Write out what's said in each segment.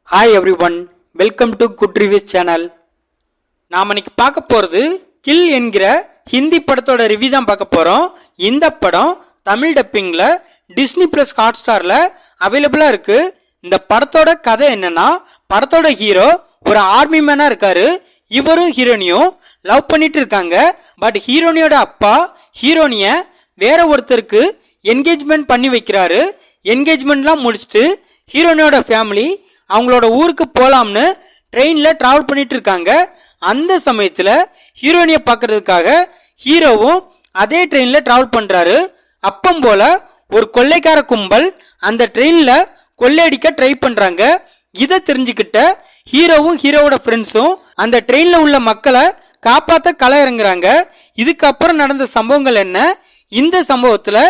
Hi every one, welcome to good reviews channel. நாம் இன்னைக்கு பார்க்க போகிறது கில் என்கிற ஹிந்தி படத்தோட ரிவ்யூ தான் பார்க்க போகிறோம். இந்த படம் தமிழ் டப்பிங்கில் டிஸ்னி ப்ளஸ் ஹாட் ஸ்டாரில் அவைலபிளாக இருக்குது. இந்த படத்தோட கதை என்னன்னா, படத்தோட ஹீரோ ஒரு ஆர்மி மேனாக இருக்காரு. இவரும் ஹீரோனியும் லவ் பண்ணிட்டு இருக்காங்க. பட் ஹீரோனியோட அப்பா ஹீரோனியை வேற ஒருத்தருக்கு என்கேஜ்மெண்ட் பண்ணி வைக்கிறாரு. என்கேஜ்மெண்ட்லாம் முடிச்சுட்டு ஹீரோனியோட ஃபேமிலி அவங்களோட ஊருக்கு போகலாம்னு ட்ரெயினில் ட்ராவல் பண்ணிட்டு இருக்காங்க. அந்த சமயத்தில் ஹீரோனியை பார்க்கறதுக்காக ஹீரோவும் அதே ட்ரெயினில் ட்ராவல் பண்ணுறாரு. அப்பம் போல ஒரு கொள்ளைக்கார கும்பல் அந்த ட்ரெயினில் கொள்ளையடிக்க ட்ரை பண்ணுறாங்க. இதை தெரிஞ்சுக்கிட்ட ஹீரோவும் ஹீரோவோட ஃப்ரெண்ட்ஸும் அந்த ட்ரெயினில் உள்ள மக்களை காப்பாற்ற களை இறங்குறாங்க. இதுக்கப்புறம் நடந்த சம்பவங்கள் என்ன, இந்த சம்பவத்தில்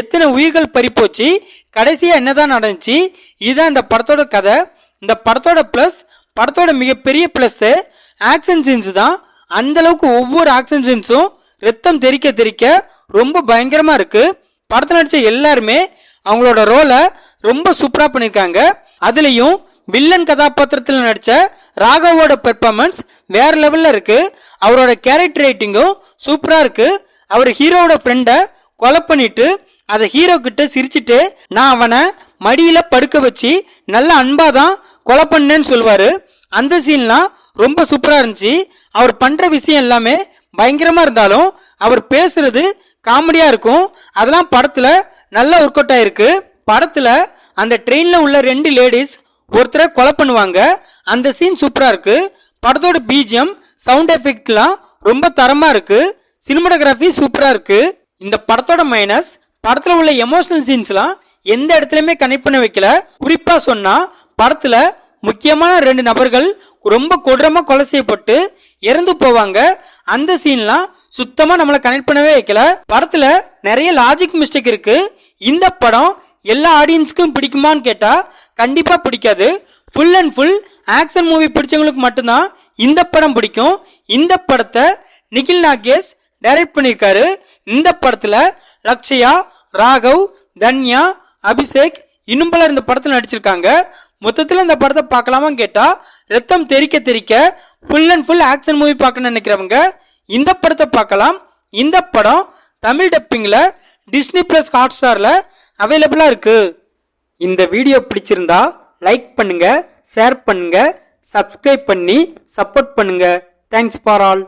எத்தனை உயிர்கள் பறிப்போச்சு, கடைசியாக என்னதான் நடந்துச்சு, இதுதான் இந்த படத்தோட கதை. இந்த படத்தோட ப்ளஸ், படத்தோட மிகப்பெரிய ப்ளஸ்ஸு ஆக்ஷன் சீன்ஸ் தான். அந்த அளவுக்கு ஒவ்வொரு ஆக்ஷன் சீன்ஸும் ரத்தம் தெறிக்க தெறிக்க ரொம்ப பயங்கரமாக இருக்குது. படத்தில் நடித்த எல்லாருமே அவங்களோட ரோலை ரொம்ப சூப்பராக பண்ணியிருக்காங்க. அதுலேயும் வில்லன் கதாபாத்திரத்தில் நடித்த ராகவோட பெர்ஃபார்மன்ஸ் வேற லெவலில் இருக்குது. அவரோட கேரக்டர் ரைட்டிங்கும் சூப்பராக இருக்குது. அவர் ஹீரோவோட ஃப்ரெண்டை கொலை பண்ணிட்டு அதை ஹீரோ கிட்ட சிரிச்சுட்டு நான் அவனை மடியில படுக்க வச்சு நல்ல அன்பா தான் கொலை பண்ணேன்னு சொல்லுவாரு. அந்த சீன்லாம் ரொம்ப சூப்பரா இருந்துச்சு. அவர் பண்ற விஷயம் எல்லாமே பயங்கரமா இருந்தாலும் அவர் பேசுறது காமெடியா இருக்கும். அதெல்லாம் படத்துல நல்ல ஒர்க் அவுட் ஆயிருக்கு. படத்துல அந்த ட்ரெயின்ல உள்ள 2 லேடிஸ் ஒருத்தரை கொலை பண்ணுவாங்க. அந்த சீன் சூப்பரா இருக்கு. படத்தோட பிஜிஎம், சவுண்ட் எஃபெக்ட்லாம் ரொம்ப தரமா இருக்கு. சினிமாட்டோகிராஃபி சூப்பரா இருக்கு. இந்த படத்தோட மைனஸ், படத்துல உள்ள எமோஷனல் சீன்ஸ்லாம் எந்த இடத்துலயுமே கனெக்ட் பண்ண வைக்கல. குறிப்பா சொன்னா படத்துல முக்கியமான 2 நபர்கள் ரொம்ப கொடூரமா கொலை செய்யப்பட்டு இறந்து போவாங்க. அந்த சீன்லாம் சுத்தமா நம்மளை கனெக்ட் பண்ணவே வைக்கல. படத்துல நிறைய லாஜிக் மிஸ்டேக் இருக்கு. இந்த படம் எல்லா ஆடியன்ஸ்க்கும் பிடிக்குமான்னு கேட்டா கண்டிப்பா பிடிக்காது. Full and full action movie பிடிச்சவங்களுக்கு மட்டும்தான் இந்த படம் பிடிக்கும். இந்த படத்தை நிகில் நாகேஷ் டைரக்ட் பண்ணியிருக்காரு. இந்த படத்துல லக்ஷயா, ராகவ், தன்யா, அபிஷேக் இன்னும் பலர் இந்த படத்தில் நடிச்சிருக்காங்க. மொத்தத்தில் இந்த படத்தை பார்க்கலாமான்னு கேட்டா ரத்தம் தெறிக்க தெறிக்க full and full action movie பார்க்கணும்னு நினைக்கிறவங்க இந்த படத்தை பார்க்கலாம். இந்த படம் தமிழ் டப்பிங்கில் டிஸ்னி பிளஸ் ஹாட் ஸ்டாரில் அவைலபிளாக இருக்கு. இந்த வீடியோ பிடிச்சிருந்தா லைக் பண்ணுங்க, ஷேர் பண்ணுங்க, சப்ஸ்கிரைப் பண்ணி சப்போர்ட் பண்ணுங்க. Thanks for all.